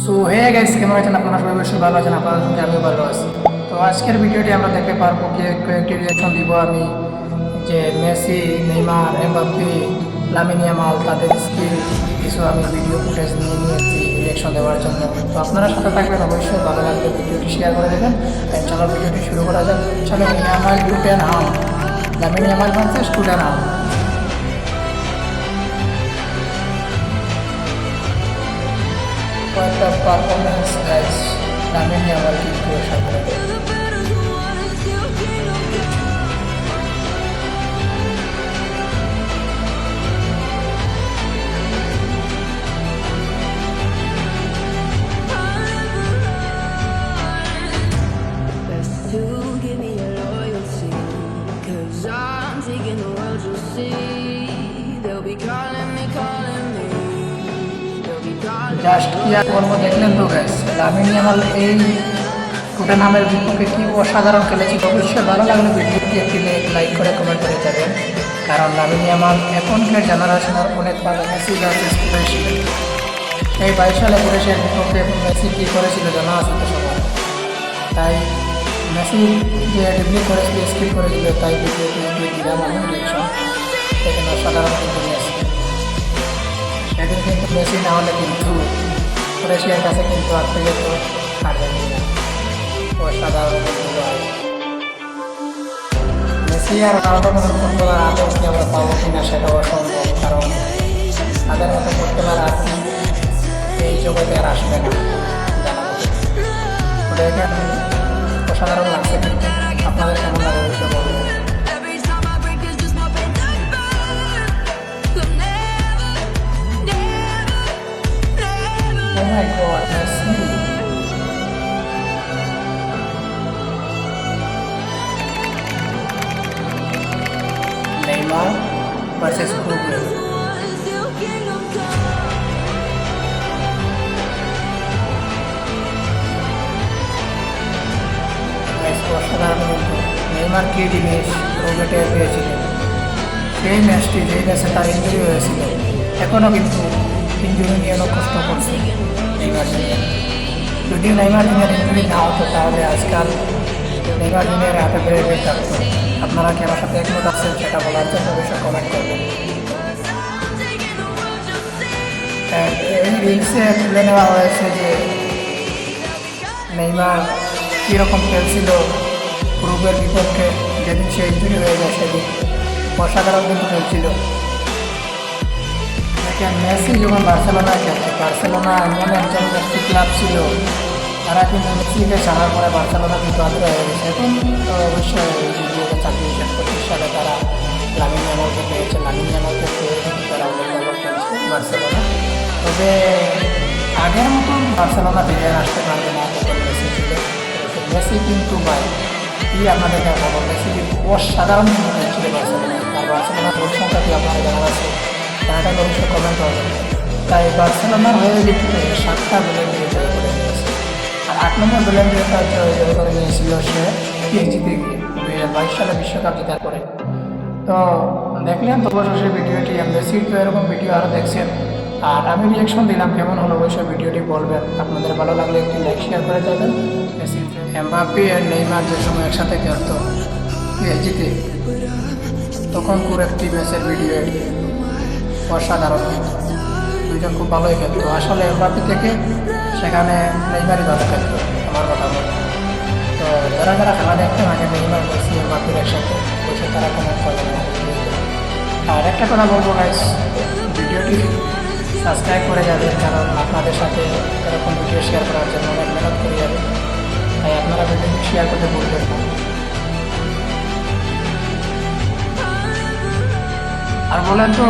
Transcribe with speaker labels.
Speaker 1: So hey guys, কেমন আছেন আপনারা? সবাই অবশ্যই ভালো আছেন, আপনাদের সঙ্গে আমিও ভালো আছি। তো আজকের ভিডিওটি আমরা দেখতে পারবো কয়েকটি রিয়াকশন দিব আমি, যে Messi, Neymar, Mbappe, Lamine Yamal তাদের স্কিল কিছু আমি ভিডিও ফুটেজ নিয়ে নিয়েছি রিয়াকশন দেওয়ার জন্য। তো আপনারা সাথে থাকবেন, অবশ্যই ভালো লাগবে ভিডিওটি শেয়ার করে দেবেন। চলো ভিডিওটি শুরু করা যাক। চলো Yamal to ten ham, Lamine Yamal versus to ten ham. What a performance, guys! Lamin Yamal কিন্তু অসাধারণ। জাস্ট কি আর করবো, দেখলেন তো গাইস, লামিন ইয়ামাল এই টুটেনহামের বিপক্ষে কি অসাধারণ খেলেছি। অবশ্যই ভালো লাগলে ভিডিওটি একটি লাইক করে কমেন্ট করে যাবেন, কারণ লামিন ইয়ামাল এখনকার জেনারেশনের অনেক ভালো। মেসি ভার্সেস ক্রোয়েশিয়া, এই 22 সালে ক্রোয়েশিয়ার বিপক্ষে মেসি কী করেছিল জানা আছে তো সবার। তাই মেসি যে ডিগ্রি করেছিল, স্কিল করেছিল, তাই ভিডিওটি দিলাম আমি রিয়েকশন। সেখানে অসাধারণ কিন্তু মেসি, সেদিন কিন্তু মেসি না হলে কিন্তু ক্রোয়েশিয়ার কাছে কিন্তু আর থেকে তো হারবেন না। অসাধারণ কিন্তু মেসি আর রোনাল্ডোর মতো ফুটবলার আদৌ কি আমরা পাবো কিনা সেটা অসম্ভব, কারণ তাদের মতো ফুটবলার আর কি এই জগতে আর আসবে না। ওদেরকে অসাধারণ লাগছে, কিন্তু আপনাদের কেমন লাগে অবশ্যই বলবেন। Oh my God, Messi! Neymar versus Uruguay. অসাধারণ কিন্তু নেইমার কি জিনিস রোবেটে পেয়েছিলেন সেই ম্যাচটি, যেই ম্যাচে তার ইঞ্জুরি হয়েছিল, এখনও কিন্তু ইঞ্জুরি নিয়ে অনেক কষ্ট করছে নেইমার জুনিয়র। যদি নেইমার জুনিয়র ইঞ্জুরি না হতো তাহলে আজকাল নেইমার জুনিয়র হাতে বেড়ে থাকতো। আপনারা কি আমার সাথে একমত আছেন সেটা বলার জন্য অবশ্যই কমেন্ট করবেন। এই রিলসে তুলে নেওয়া হয়েছে যে নেইমার কীরকম খেলছিল উরুগুয়ের বিপক্ষে যেদিন সে ইঞ্জুরি হয়ে যায়, সেদিন অসাধারণ কিন্তু খেলছিল। দেখেন মেসি যখন বার্সেলোনায় খেলছে, বার্সেলোনা এমন একজন ব্যক্তি ক্লাব ছিল, তারা কিন্তু মেসিকে ছাড়ার পরে বার্সেলোনা কিন্তু আগ্রহ হয়ে গেছে। এখন তো অবশ্যই 2024 সালে তারা লামিন ইয়ামালকে পেয়েছে, লামিন ইয়ামালকে পেয়ে কিন্তু তারা অনেক ভালো খেলছে বার্সেলোনা। তবে আগের মতন বার্সেলোনা ফিরে আসতে পারবে না, তখন মেসি ছিল। মেসি কিন্তু ভাই কি আপনাদেরকে বলবো, মেসি কিন্তু অসাধারণ কিন্তু খেলছিল বার্সেলোনায়। আর বার্সেলোনার গোল সংখ্যাটি আপনারা জানা আছে, তারা অবশ্যই কমেন্ট করবেন। তাই বার্সেলোনার হয়ে কিন্তু 7টা গোলের দিয়ে জয় করে নিয়েছে। আর 8 নম্বর গোলের দিয়ে তার জয় করে নিয়েছিল সে পিএসজিতে গিয়ে 2022 সালে বিশ্বকাপ জেতার পরে। তো দেখলেন তো অবশ্যই ভিডিওটি, মেসির তো এরকম ভিডিও আরও দেখছেন, আর আমি রিয়াকশন দিলাম, কেমন হলো অবশ্যই ভিডিওটি বলবেন। আপনাদের ভালো লাগলে একটি লাইক শেয়ার করে যাবেন। মেসি, এমবাপ্পে আর নেইমার যে সময় একসাথে খেলতো পিএসজিতে, তখন পুরো একটি ম্যাচের ভিডিও এটি অসাধারণ, দুইজন খুব ভালোই খেলতো। আসলে এমবাপ্পে থেকে সেখানে নেইমারই ভালো খেলতো আমার কথা বলতো। তো যারা যারা খেলা দেখতেন আগে নেইমার, মেসি, এমবাপ্পের একসাথে, বসে তারা কমেন্ট করবেন। আর একটা কথা বলবো গাইস, ভিডিওটি সাবস্ক্রাইব করে যাবেন, কারণ আপনাদের সাথে এরকম ভিডিও শেয়ার করার জন্য অনেক মেহনত করে যাবেন। তাই আপনারা ভিডিওটি শেয়ার করতে ভুলবেন না। আর বলেন তো